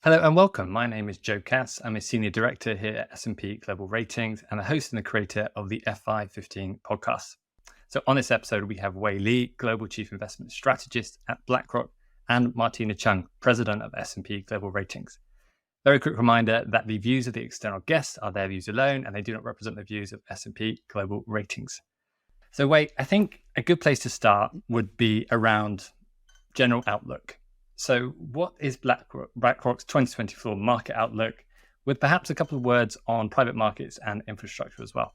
Hello and welcome. My name is Joe Cass. I'm a senior director here at S&P Global Ratings and the host and the creator of the Ep44 podcast. So on this episode, we have Wei Li, Global Chief Investment Strategist at Blackrock, and Martina Cheung, President of S&P Global Ratings. Very quick reminder that the views of the external guests are their views alone, and they do not represent the views of S&P Global Ratings. So Wei, I think a good place to start would be around general outlook. So what is BlackRock's 2024 market outlook, with perhaps a couple of words on private markets and infrastructure as well?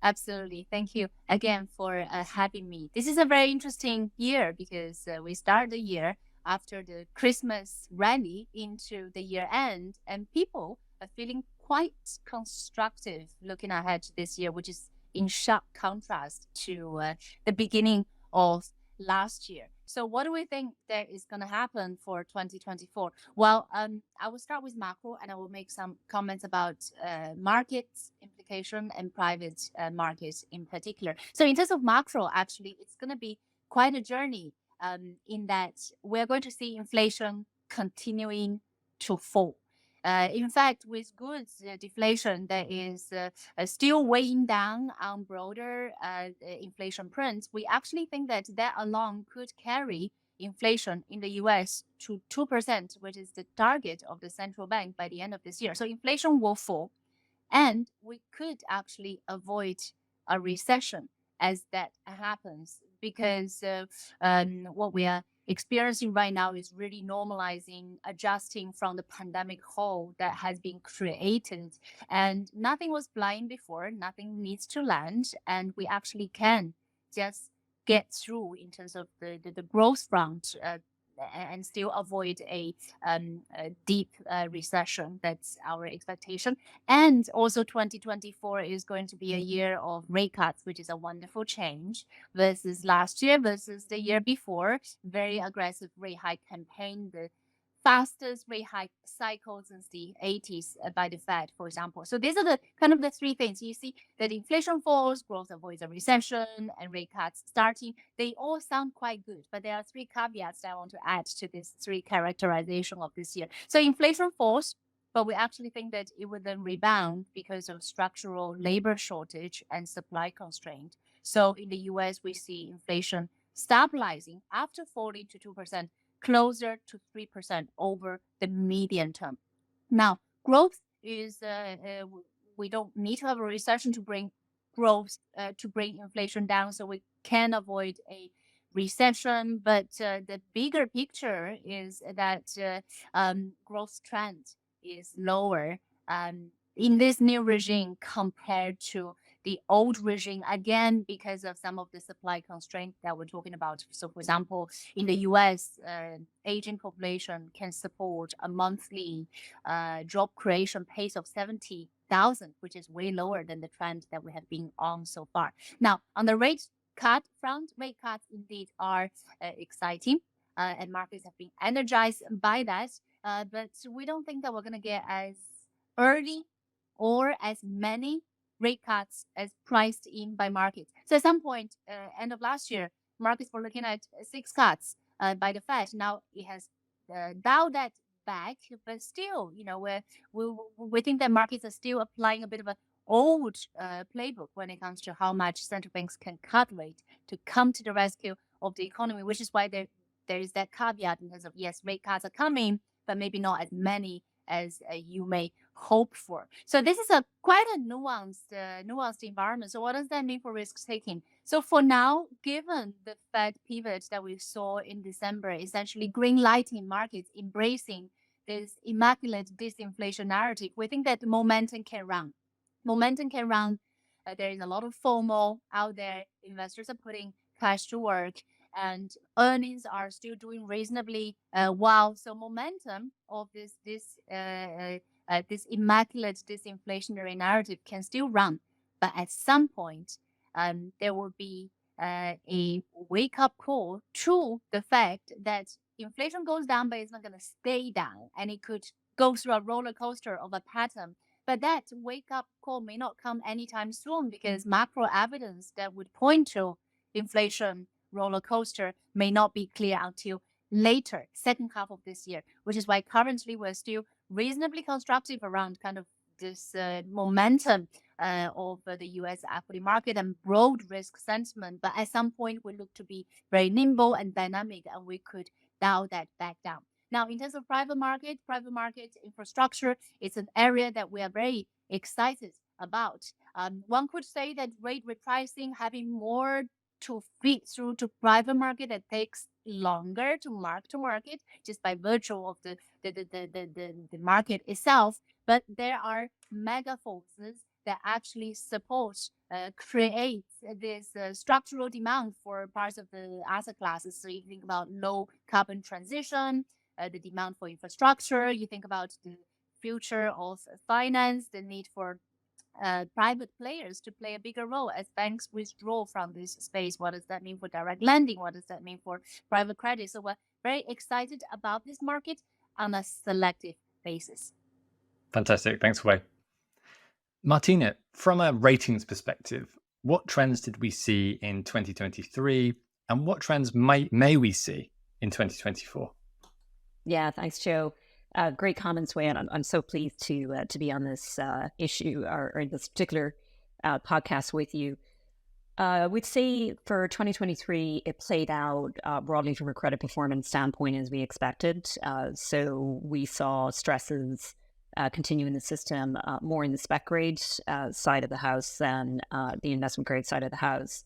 Absolutely. Thank you again for having me. This is a very interesting year because we start the year after the Christmas rally into the year end, and people are feeling quite constructive looking ahead to this year, which is in sharp contrast to the beginning of last year. So what do we think that is going to happen for 2024? Well, I will start with macro and I will make some comments about markets implication and private markets in particular. So in terms of macro, actually, it's going to be quite a journey in that we're going to see inflation continuing to fall. In fact, with goods deflation that is still weighing down on broader inflation prints, we actually think that that alone could carry inflation in the US to 2%, which is the target of the central bank by the end of this year. So inflation will fall, and we could actually avoid a recession as that happens because what we are experiencing right now is really normalizing, adjusting from the pandemic hole that has been created. And nothing was blind before, nothing needs to land. And we actually can just get through in terms of the growth front and still avoid a deep recession. That's our expectation. And also 2024 is going to be a year of rate cuts, which is a wonderful change versus last year, versus the year before. Very aggressive rate hike campaign, the fastest rate hike cycle since the 80s by the Fed, for example. So these are the kind of the three things. You see that inflation falls, growth avoids a recession, and rate cuts starting. They all sound quite good, but there are three caveats that I want to add to this three characterization of this year. So inflation falls, but we actually think that it will then rebound because of structural labor shortage and supply constraint. So in the US, we see inflation stabilizing after falling to 2%, closer to 3% over the medium term. Now, growth is, we don't need to have a recession to bring growth, to bring inflation down, so we can avoid a recession. But the bigger picture is that growth trend is lower in this new regime compared to the old regime, again, because of some of the supply constraints that we're talking about. So, for example, in the US, aging population can support a monthly job creation pace of 70,000, which is way lower than the trend that we have been on so far. Now, on the rate cut front, rate cuts indeed are exciting, and markets have been energized by that. But we don't think that we're going to get as early or as many rate cuts as priced in by markets. So at some point, end of last year, markets were looking at 6 cuts by the Fed. Now it has dialed that back, but still, we think that markets are still applying a bit of an old playbook when it comes to how much central banks can cut rate to come to the rescue of the economy, which is why there is that caveat in terms of, yes, rate cuts are coming, but maybe not as many as you may hope for. So this is a quite a nuanced environment. So what does that mean for risk taking? So for now, given the Fed pivot that we saw in December, essentially green lighting markets, embracing this immaculate disinflation narrative, we think that the momentum can run. Momentum can run. There is a lot of FOMO out there. Investors are putting cash to work, and earnings are still doing reasonably well. So momentum of this immaculate disinflationary narrative can still run, but at some point, there will be a wake-up call to the fact that inflation goes down, but it's not going to stay down, and it could go through a roller coaster of a pattern. But that wake-up call may not come anytime soon because macro evidence that would point to inflation roller coaster may not be clear until later, second half of this year, which is why currently we're still reasonably constructive around kind of this momentum of the US equity market and broad risk sentiment. But at some point, we look to be very nimble and dynamic, and we could dial that back down. Now, in terms of private market infrastructure, it's an area that we are very excited about. One could say that rate repricing having more to feed through to private market that takes longer to market just by virtue of the market itself. But there are mega forces that actually support, create this structural demand for parts of the asset classes. So you think about low carbon transition, the demand for infrastructure, you think about the future of finance, the need for private players to play a bigger role as banks withdraw from this space. What does that mean for direct lending? What does that mean for private credit? So we're very excited about this market on a selective basis. Fantastic. Thanks, Wei. Martina, from a ratings perspective, what trends did we see in 2023 and what trends may we see in 2024? Yeah, thanks, Joe. Great comments, Wei, and I'm so pleased to be on this issue or this particular podcast with you. We'd say for 2023, it played out broadly from a credit performance standpoint as we expected. So we saw stresses continue in the system more in the spec grade side of the house than the investment grade side of the house.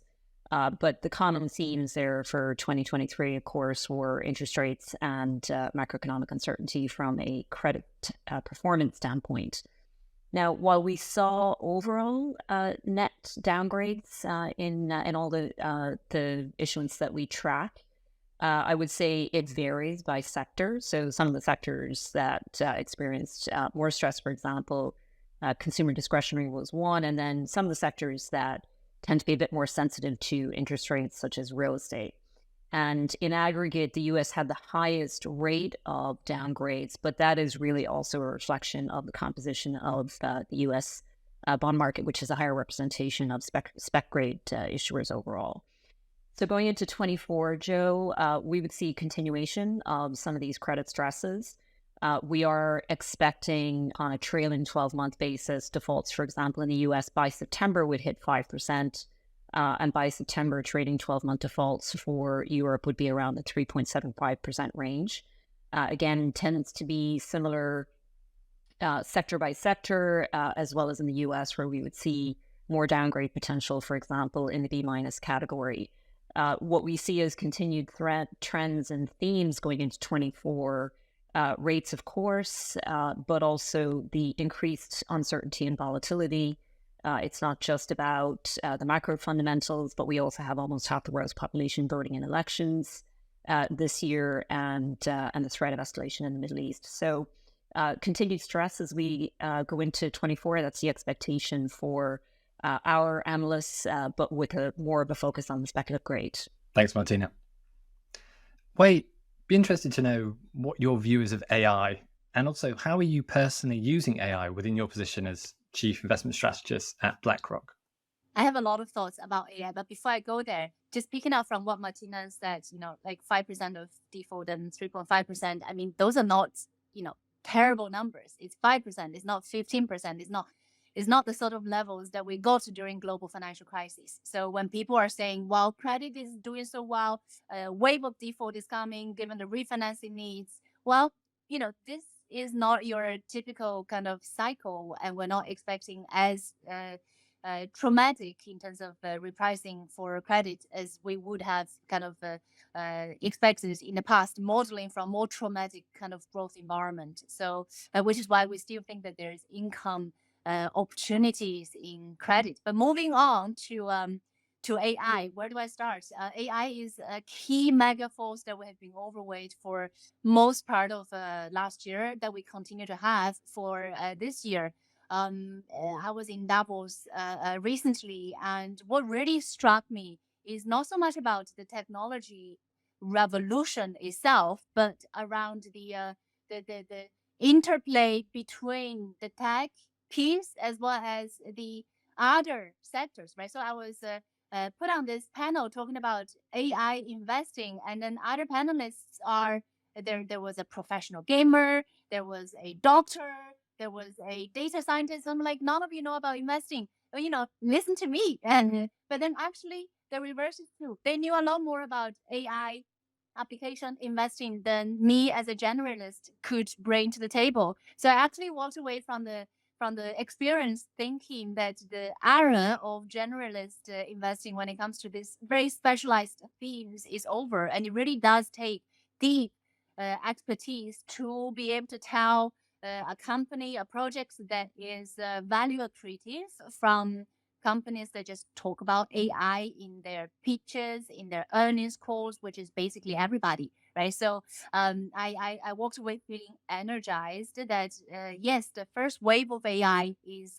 But the common themes there for 2023, of course, were interest rates and macroeconomic uncertainty from a credit performance standpoint. Now, while we saw overall net downgrades in all the issuance that we track, I would say it varies by sector. So some of the sectors that experienced more stress, for example, consumer discretionary was one, and then some of the sectors that tend to be a bit more sensitive to interest rates, such as real estate. And in aggregate, the U.S. had the highest rate of downgrades, but that is really also a reflection of the composition of the U.S. Bond market, which is a higher representation of spec grade issuers overall. So going into 24, Joe, we would see continuation of some of these credit stresses. We are expecting on a trailing 12-month basis, defaults, for example, in the U.S. by September would hit 5%. And by September, trading 12-month defaults for Europe would be around the 3.75% range. Again, tends to be similar sector by sector, as well as in the U.S., where we would see more downgrade potential, for example, in the B- category. What we see as continued trends and themes going into 24, rates, of course, but also the increased uncertainty and volatility. It's not just about the macro fundamentals, but we also have almost half the world's population voting in elections this year, and the threat of escalation in the Middle East. So continued stress as we go into 24. That's the expectation for our analysts, but with more of a focus on the speculative grade. Thanks, Martina. Wei, be interested to know what your view is of AI, and also how are you personally using AI within your position as Chief Investment Strategist at Blackrock? I have a lot of thoughts about AI, but before I go there, just picking up from what Martina said, like 5% of default and 3.5%. I mean, those are not, terrible numbers. It's 5%. It's not 15%. It's not the sort of levels that we got during global financial crisis. So when people are saying, well, credit is doing so well, a wave of default is coming, given the refinancing needs, well, this is not your typical kind of cycle, and we're not expecting as traumatic in terms of repricing for credit as we would have kind of expected in the past, modeling from more traumatic kind of growth environment. So, which is why we still think that there is income opportunities in credit. But moving on to AI, where do I start? AI is a key mega force that we have been overweight for most part of last year, that we continue to have for this year. I was in Davos recently, and what really struck me is not so much about the technology revolution itself, but around the interplay between the tech piece as well as the other sectors, right? So I was put on this panel talking about AI investing, and then other panelists are there was a professional gamer, there was a doctor, there was a data scientist. I'm like, none of you know about investing. Listen to me. And but then actually the reverse is true. They knew a lot more about AI application investing than me as a generalist could bring to the table. So I actually walked away from the experience thinking that the era of generalist investing when it comes to this very specialized themes is over, and it really does take deep expertise to be able to tell a company, a project that is value accretive from companies that just talk about AI in their pitches, in their earnings calls, which is basically everybody, right? So I walked away feeling energized that yes, the first wave of AI it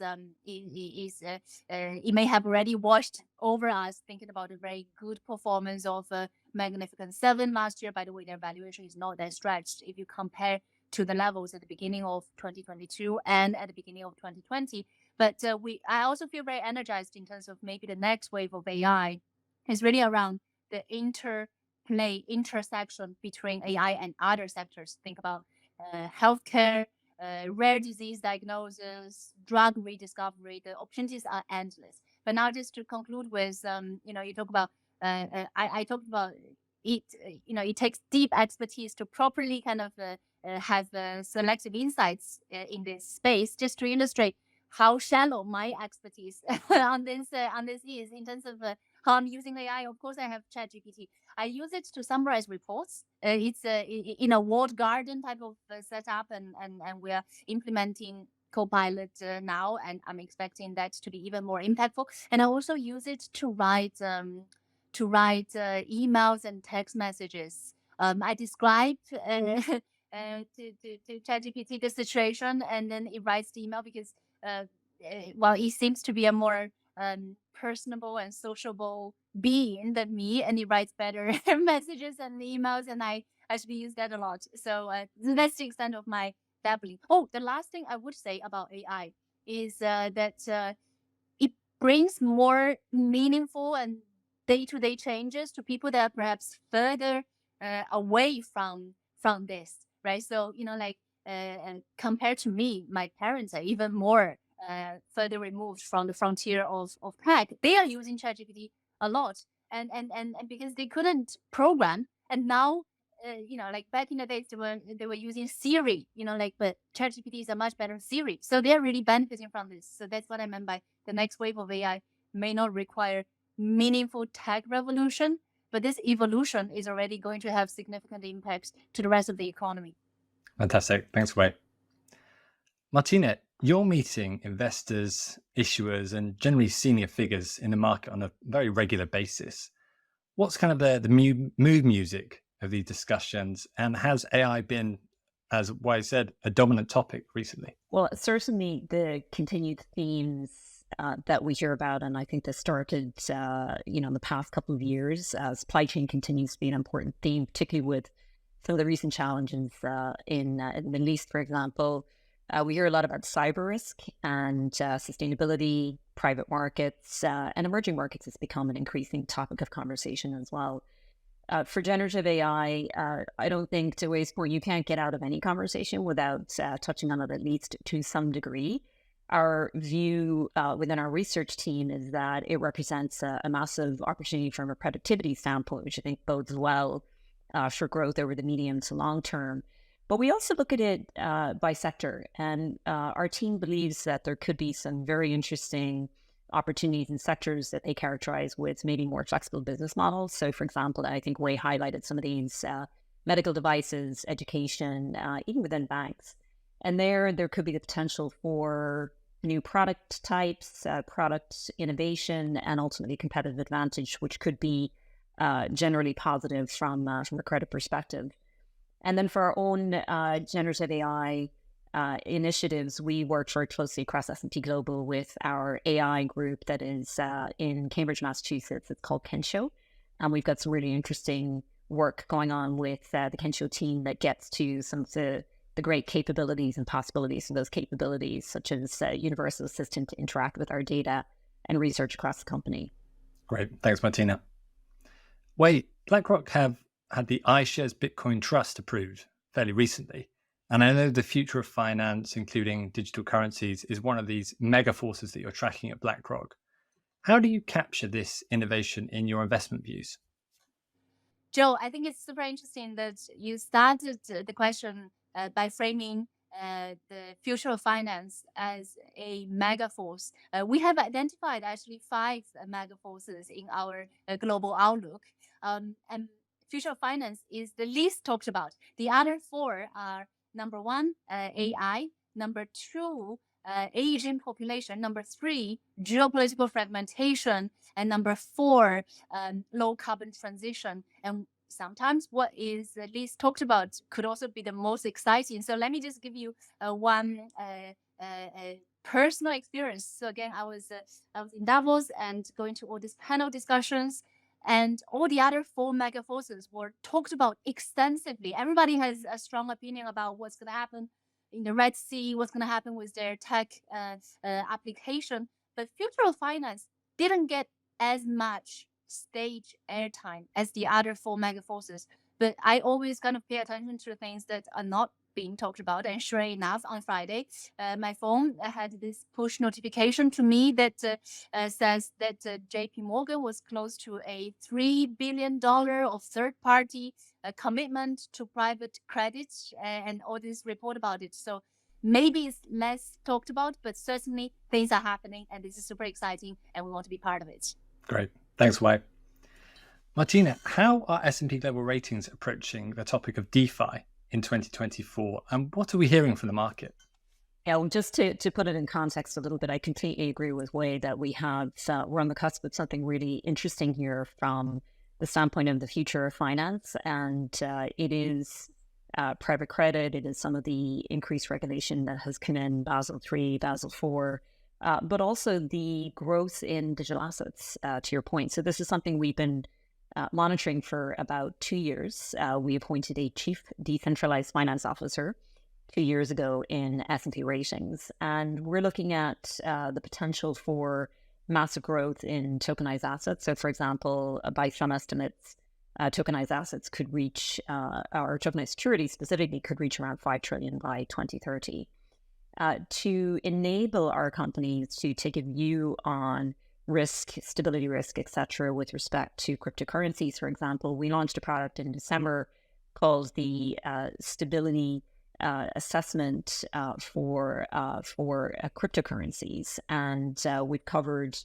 may have already washed over us. Thinking about a very good performance of Magnificent Seven last year. By the way, their valuation is not that stretched if you compare to the levels at the beginning of 2022 and at the beginning of 2020. But I also feel very energized in terms of maybe the next wave of AI is really around the intersection between AI and other sectors. Think about healthcare, rare disease diagnosis, drug rediscovery. The opportunities are endless. But now, just to conclude with, you talk about, I talked about it. It takes deep expertise to properly kind of have selective insights in this space. Just to illustrate how shallow my expertise on this is in terms of how I'm using AI. Of course, I have ChatGPT. I use it to summarize reports. It's in a walled garden type of setup, and we are implementing Copilot now, and I'm expecting that to be even more impactful. And I also use it to write emails and text messages. I describe to ChatGPT the situation, and then it writes the email because well, he seems to be a more personable and sociable being than me, and he writes better messages and emails, and I actually use that a lot. So that's the extent of my dabbling. Oh, the last thing I would say about AI is that it brings more meaningful and day-to-day changes to people that are perhaps further away from this, right? So like compared to me, my parents are even more further removed from the frontier of tech. They are using ChatGPT a lot, and because they couldn't program, and now like back in the days they were using Siri, but ChatGPT is a much better Siri, so they're really benefiting from this. So that's what I meant by the next wave of AI may not require meaningful tech revolution, but this evolution is already going to have significant impacts to the rest of the economy. Fantastic. Thanks, Wei. Martina, you're meeting investors, issuers, and generally senior figures in the market on a very regular basis. What's kind of the mood music of these discussions, and has AI been, as Wei said, a dominant topic recently? Well, certainly the continued themes that we hear about, and I think this started, in the past couple of years. Supply chain continues to be an important theme, particularly with some of the recent challenges in the Middle East, for example. We hear a lot about cyber risk and sustainability, private markets, and emerging markets has become an increasing topic of conversation as well. For generative AI, I don't think, to Wei's point, you can't get out of any conversation without touching on it at least to some degree. Our view within our research team is that it represents a massive opportunity from a productivity standpoint, which I think bodes well for growth over the medium to long term. But we also look at it by sector, and our team believes that there could be some very interesting opportunities in sectors that they characterize with maybe more flexible business models. So, for example, I think Wei highlighted some of these medical devices, education, even within banks. And there could be the potential for new product types, product innovation, and ultimately competitive advantage, which could be generally positive from a credit perspective. And then for our own generative AI initiatives, we work very closely across S&P Global with our AI group that is in Cambridge, Massachusetts. It's called Kensho. And we've got some really interesting work going on with the Kensho team that gets to some of the great capabilities and possibilities of those capabilities, such as Universal Assistant to interact with our data and research across the company. Great. Thanks, Martina. Wei, BlackRock have had the iShares Bitcoin Trust approved fairly recently. And I know the future of finance, including digital currencies, is one of these mega forces that you're tracking at BlackRock. How do you capture this innovation in your investment views? Joe, I think it's super interesting that you started the question by framing the future of finance as a mega force. We have identified actually 5 mega forces in our global outlook. And future of finance is the least talked about. The other 4 are number 1, AI, number 2, aging population, number 3, geopolitical fragmentation, and number 4, low carbon transition. And sometimes what is the least talked about could also be the most exciting. So let me just give you one personal experience. So again, I was in Davos and going to all these panel discussions, and all the other 4 mega forces were talked about extensively. Everybody has a strong opinion about what's going to happen in the Red Sea, what's going to happen with their tech application. But future of finance didn't get as much stage airtime as the other 4 mega forces. But I always kind of pay attention to the things that are not being talked about. And sure enough, on Friday, my phone had this push notification to me that says that JP Morgan was close to a $3 billion of third-party commitment to private credit, and all this report about it. So maybe it's less talked about, but certainly things are happening, and this is super exciting, and we want to be part of it. Great. Thanks, Wei. Martina, how are S&P Global Ratings approaching the topic of DeFi in 2024, and what are we hearing from the market? Yeah, well, just to put it in context a little bit, I completely agree with Wei that we're on the cusp of something really interesting here from the standpoint of the future of finance, and it is private credit. It is some of the increased regulation that has come in, Basel III, Basel IV, but also the growth in digital assets, to your point. So this is something we've been monitoring for about 2 years. We appointed a chief decentralized finance officer 2 years ago in S&P Ratings, and we're looking at the potential for massive growth in tokenized assets. So, for example, by some estimates, tokenized assets could reach, or tokenized securities specifically, could reach around $5 trillion by 2030. To enable our companies to take a view on risk, stability risk, et cetera, with respect to cryptocurrencies, for example, we launched a product in December called the Stability Assessment for cryptocurrencies. And we've covered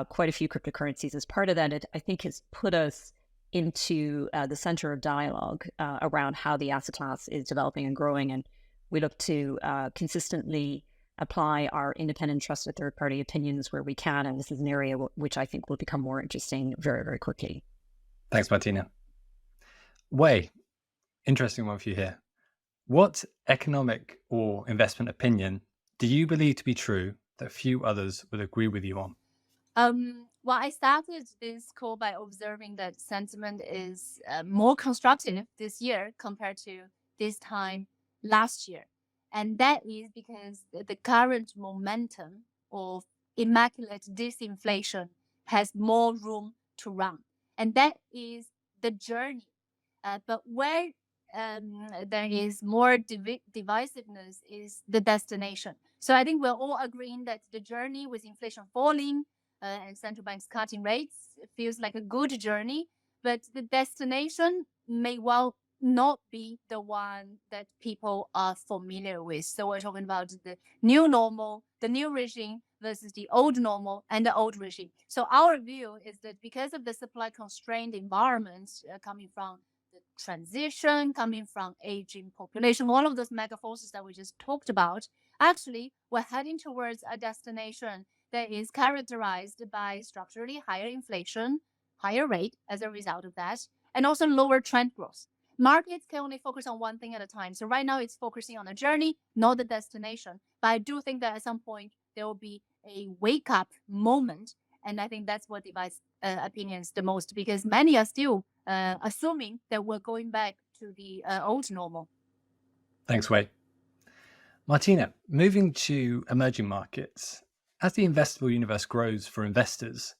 quite a few cryptocurrencies as part of that. It, I think, has put us into the center of dialogue around how the asset class is developing and growing. And we look to consistently apply our independent, trusted third-party opinions where we can. And this is an area which I think will become more interesting very, very quickly. Thanks, Martina. Wei, interesting one for you here. What economic or investment opinion do you believe to be true that few others would agree with you on? Well, I started this call by observing that sentiment is more constructive this year compared to this time last year. And that is because the current momentum of immaculate disinflation has more room to run. And that is the journey. But where there is more divisiveness is the destination. So I think we're all agreeing that the journey with inflation falling and central banks cutting rates feels like a good journey, but the destination may well not be the one that people are familiar with. So we're talking about the new normal, the new regime versus the old normal and the old regime. So our view is that because of the supply constrained environment coming from the transition, coming from aging population, all of those mega forces that we just talked about, actually we're heading towards a destination that is characterized by structurally higher inflation, higher rate as a result of that, and also lower trend growth. Markets can only focus on one thing at a time. So right now it's focusing on a journey, not the destination. But I do think that at some point there will be a wake up moment. And I think that's what divides opinions the most, because many are still assuming that we're going back to the old normal. Thanks, Wei. Martina, moving to emerging markets, as the investable universe grows for investors,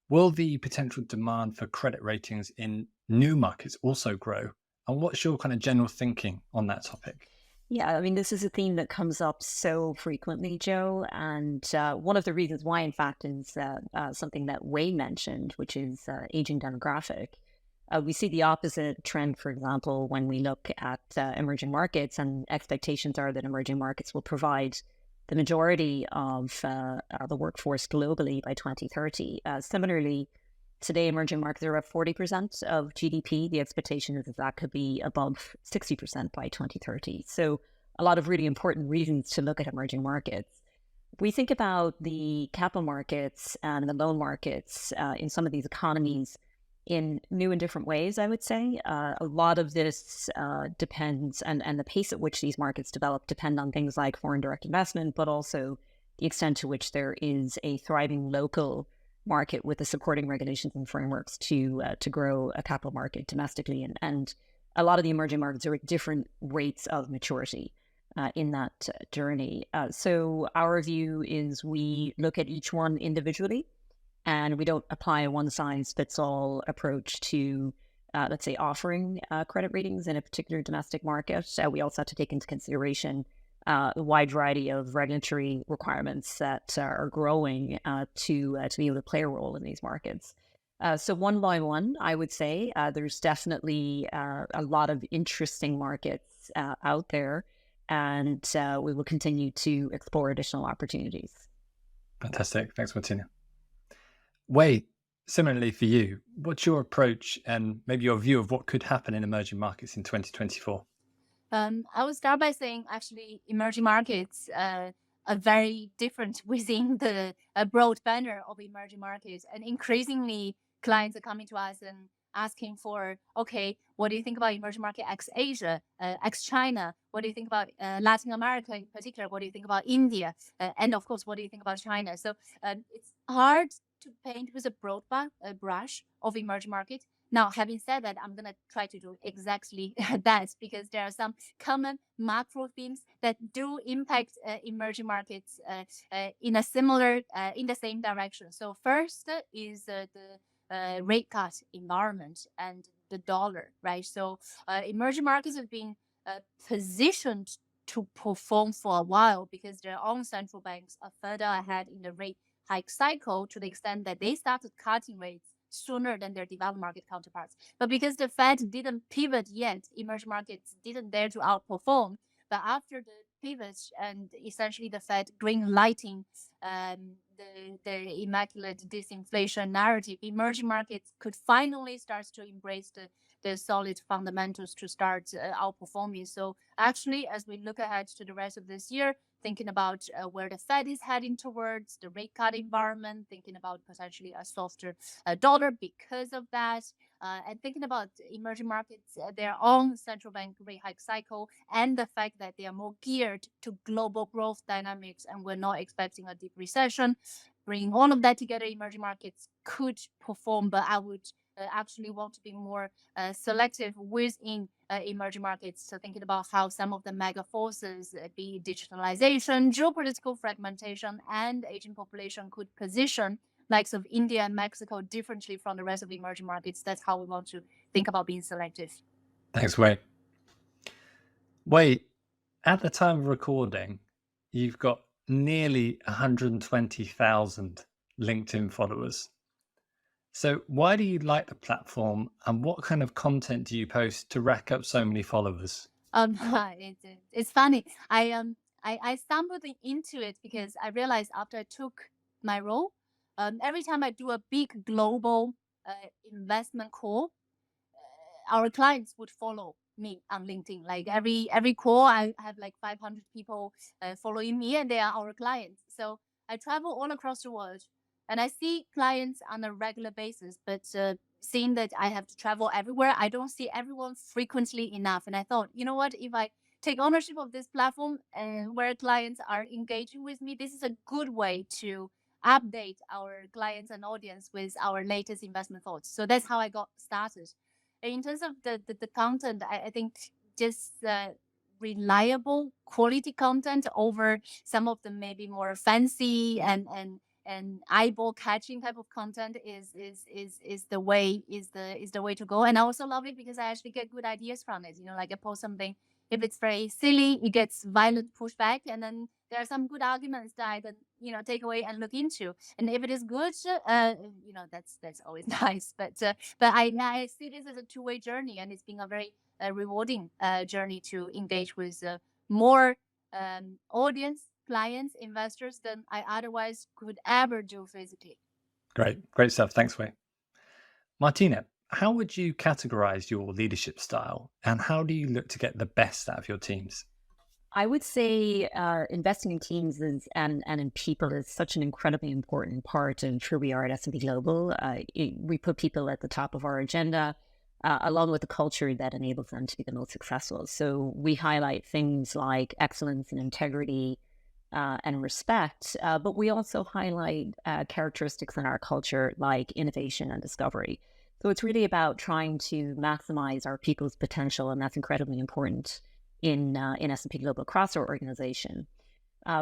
Will the potential demand for credit ratings in new markets also grow? And what's your kind of general thinking on that topic? Yeah, I mean, this is a theme that comes up so frequently, Joe. And one of the reasons why, in fact, is something that Wei mentioned, which is aging demographic. We see the opposite trend, for example, when we look at emerging markets, and expectations are that emerging markets will provide the majority of the workforce globally by 2030. Similarly, today, emerging markets are at 40% of GDP. The expectation is that that could be above 60% by 2030. So a lot of really important reasons to look at emerging markets. We think about the capital markets and the loan markets in some of these economies in new and different ways, I would say. A lot of this depends, and the pace at which these markets develop depend on things like foreign direct investment, but also the extent to which there is a thriving local market with the supporting regulations and frameworks to grow a capital market domestically. And a lot of the emerging markets are at different rates of maturity in that journey. So our view is we look at each one individually, and we don't apply a one-size-fits-all approach to, let's say, offering credit ratings in a particular domestic market. We also have to take into consideration a wide variety of regulatory requirements that are growing to be able to play a role in these markets. So one by one, I would say there's definitely a lot of interesting markets out there, and we will continue to explore additional opportunities. Fantastic. Thanks, Martina. Wei, similarly for you, what's your approach and maybe your view of what could happen in emerging markets in 2024? I will start by saying actually emerging markets are very different within the broad banner of emerging markets. And increasingly, clients are coming to us and asking for, okay, what do you think about emerging market ex-Asia, ex-China? What do you think about Latin America in particular? What do you think about India? And of course, what do you think about China? So it's hard to paint with a broad brush of emerging markets. Now, having said that, I'm going to try to do exactly that because there are some common macro themes that do impact emerging markets in a similar, in the same direction. So first is the rate cut environment and the dollar, right? So emerging markets have been positioned to perform for a while because their own central banks are further ahead in the rate hike cycle to the extent that they started cutting rates sooner than their developed market counterparts. But because the Fed didn't pivot yet, emerging markets didn't dare to outperform. But after the pivot and essentially the Fed green lighting the immaculate disinflation narrative, emerging markets could finally start to embrace the solid fundamentals to start outperforming. So actually, as we look ahead to the rest of this year, thinking about where the Fed is heading towards, the rate cut environment, thinking about potentially a softer dollar because of that, and thinking about emerging markets, their own central bank rate hike cycle, and the fact that they are more geared to global growth dynamics, and we're not expecting a deep recession. Bringing all of that together, emerging markets could perform, but I would actually want to be more selective within emerging markets. So thinking about how some of the mega forces, be digitalization, geopolitical fragmentation, and aging population could position likes of India and Mexico differently from the rest of the emerging markets. That's how we want to think about being selective. Thanks, Wei. Wei, at the time of recording, you've got nearly 120,000 LinkedIn followers. So why do you like the platform, and what kind of content do you post to rack up so many followers? It's funny. I stumbled into it because I realized after I took my role, every time I do a big global investment call, our clients would follow me on LinkedIn. Like every call, I have like 500 people following me, and they are our clients. So I travel all across the world, and I see clients on a regular basis. But seeing that I have to travel everywhere, I don't see everyone frequently enough. And I thought, you know what? If I take ownership of this platform and where clients are engaging with me, this is a good way to update our clients and audience with our latest investment thoughts. So that's how I got started. In terms of the content, I think just reliable quality content over some of the maybe more fancy and and eyeball catching type of content is the way to go. And I also love it because I actually get good ideas from it. Like I post something, if it's very silly, it gets violent pushback, and then there are some good arguments that I can take away and look into. And if it is good, that's always nice. But I see this as a two-way journey, and it's been a very rewarding journey to engage with more audience, clients, investors than I otherwise could ever do physically. Great stuff. Thanks, Wei. Martina, how would you categorize your leadership style, and how do you look to get the best out of your teams? I would say investing in teams and in people is such an incredibly important part of who we are at S&P Global. We put people at the top of our agenda, along with the culture that enables them to be the most successful. So we highlight things like excellence and integrity and respect, but we also highlight characteristics in our culture like innovation and discovery. So it's really about trying to maximize our people's potential, and that's incredibly important in S&P Global across our organization.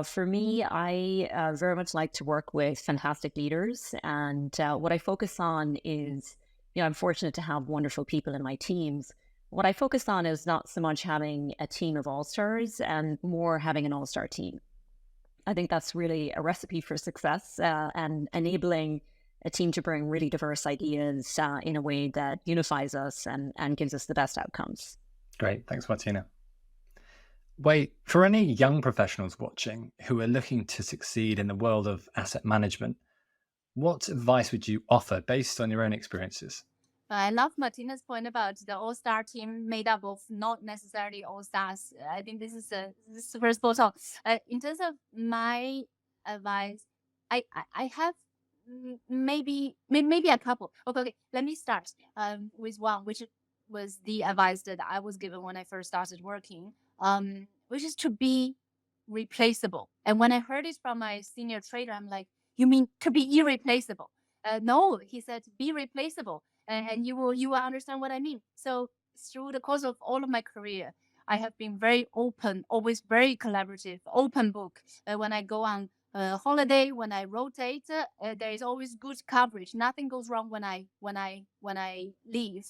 For me, I very much like to work with fantastic leaders, and what I focus on is, I'm fortunate to have wonderful people in my teams. What I focus on is not so much having a team of all-stars and more having an all-star team. I think that's really a recipe for success and enabling a team to bring really diverse ideas in a way that unifies us and gives us the best outcomes. Great. Thanks, Martina. Wei, for any young professionals watching who are looking to succeed in the world of asset management, what advice would you offer based on your own experiences? I love Martina's point about the all-star team made up of not necessarily all-stars. I think this is super spot on. In terms of my advice, I have maybe a couple. Okay, let me start with one, which was the advice that I was given when I first started working, which is to be replaceable. And when I heard it from my senior trader, I'm like, you mean to be irreplaceable? No, he said, be replaceable. And you will understand what I mean. So through the course of all of my career, I have been very open, always very collaborative, open book. When I go on holiday, when I rotate, there is always good coverage. Nothing goes wrong when I leave,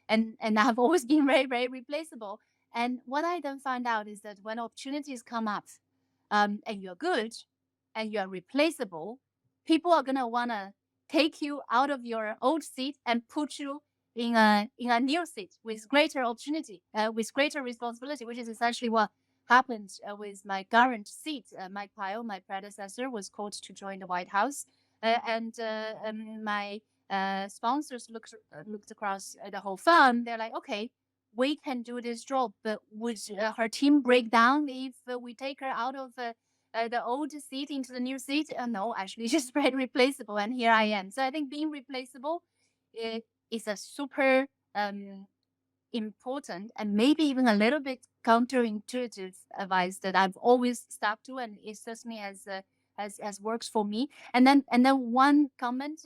and I've always been very, very replaceable. And what I then find out is that when opportunities come up, and you're good, and you're replaceable, people are gonna wanna take you out of your old seat and put you in a new seat with greater opportunity, with greater responsibility, which is essentially what happened with my current seat. Mike Pyle, my predecessor, was called to join the White House, and my sponsors looked across the whole firm. They're like, okay, we can do this job, but would her team break down if we take her out of the old seat into the new seat? No, actually, she's very replaceable, and here I am. So I think being replaceable is a super important and maybe even a little bit counterintuitive advice that I've always stuck to, and it certainly has works for me. And then one comment,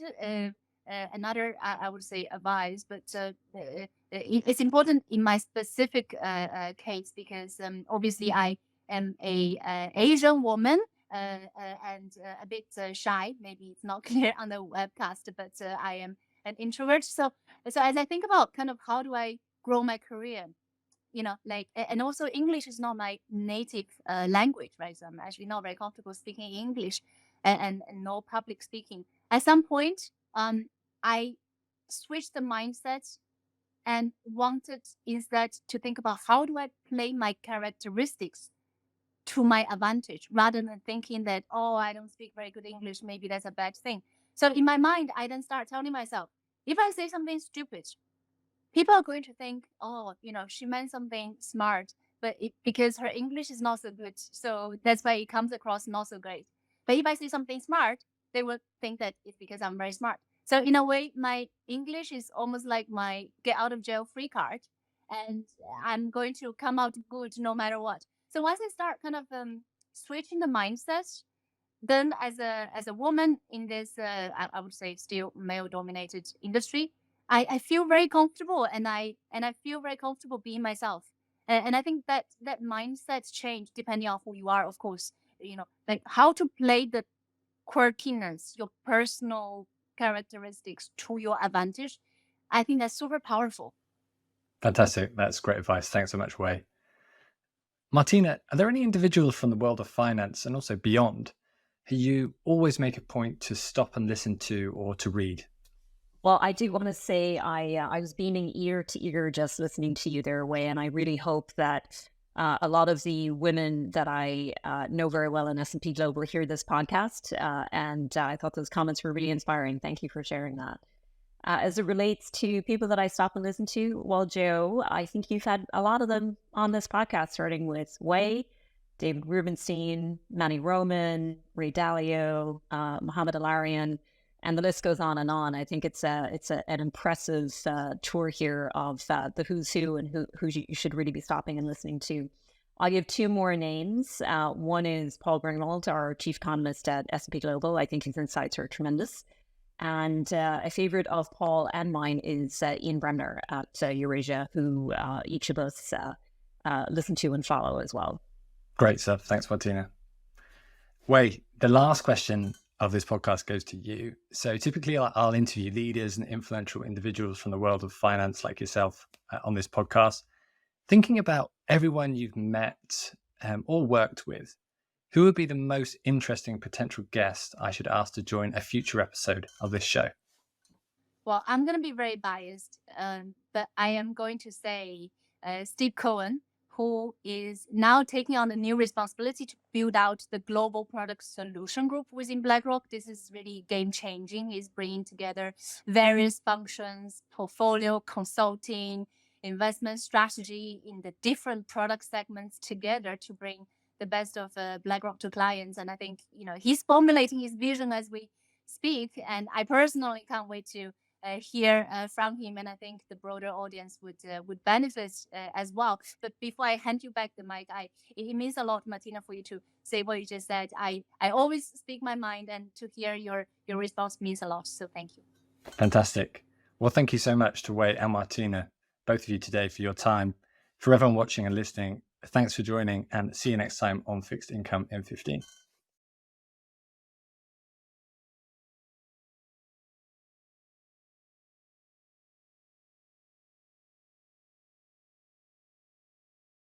another I would say advice, but it's important in my specific case because obviously I am a Asian woman and a bit shy. Maybe it's not clear on the webcast, but I am an introvert. So as I think about kind of how do I grow my career, and also English is not my native language, right? So I'm actually not very comfortable speaking English and no public speaking. At some point, I switched the mindset and wanted instead to think about how do I play my characteristics to my advantage rather than thinking that, oh, I don't speak very good English, maybe that's a bad thing. So in my mind, I then start telling myself, if I say something stupid, people are going to think, oh, she meant something smart, but because her English is not so good, so that's why it comes across not so great. But if I say something smart, they will think that it's because I'm very smart. So in a way, my English is almost like my get out of jail free card, and I'm going to come out good no matter what. So once I start kind of switching the mindset, then as a woman in this, I would say still male-dominated industry, I feel very comfortable, and I feel very comfortable being myself. And I think that mindset change depending on who you are, of course, like how to play the quirkiness, your personal characteristics to your advantage, I think that's super powerful. Fantastic. That's great advice. Thanks so much, Wei. Martina, are there any individuals from the world of finance and also beyond who you always make a point to stop and listen to or to read? Well, I do want to say I was beaming ear to ear just listening to you there, Wei, and I really hope that a lot of the women that I know very well in S&P Global hear this podcast, and I thought those comments were really inspiring. Thank you for sharing that. As it relates to people that I stop and listen to, well, Joe, I think you've had a lot of them on this podcast, starting with Wei, David Rubenstein, Manny Roman, Ray Dalio, Mohammed Alarian, and the list goes on and on. I think it's an impressive tour here of the who's who and who you should really be stopping and listening to. I'll give two more names. One is Paul Greenwald, our chief economist at S&P Global. I think his insights are tremendous. And a favorite of Paul and mine is Ian Bremner at Eurasia, who each of us listen to and follow as well. Great stuff. Thanks, Martina. Wei, the last question of this podcast goes to you. So typically I'll interview leaders and influential individuals from the world of finance like yourself on this podcast. Thinking about everyone you've met or worked with, who would be the most interesting potential guest I should ask to join a future episode of this show? Well, I'm going to be very biased, but I am going to say Steve Cohen, who is now taking on the new responsibility to build out the global product solution group within Blackrock. This is really game-changing. He's bringing together various functions, portfolio, consulting, investment strategy in the different product segments together to bring the best of Blackrock to clients. And I think, he's formulating his vision as we speak. And I personally can't wait to hear from him, and I think the broader audience would benefit as well. But before I hand you back the mic, it means a lot, Martina, for you to say what you just said. I always speak my mind, and to hear your response means a lot. So thank you. Fantastic. Well, thank you so much to Wei and Martina, both of you today, for your time. For everyone watching and listening, thanks for joining, and see you next time on Fixed Income in 15.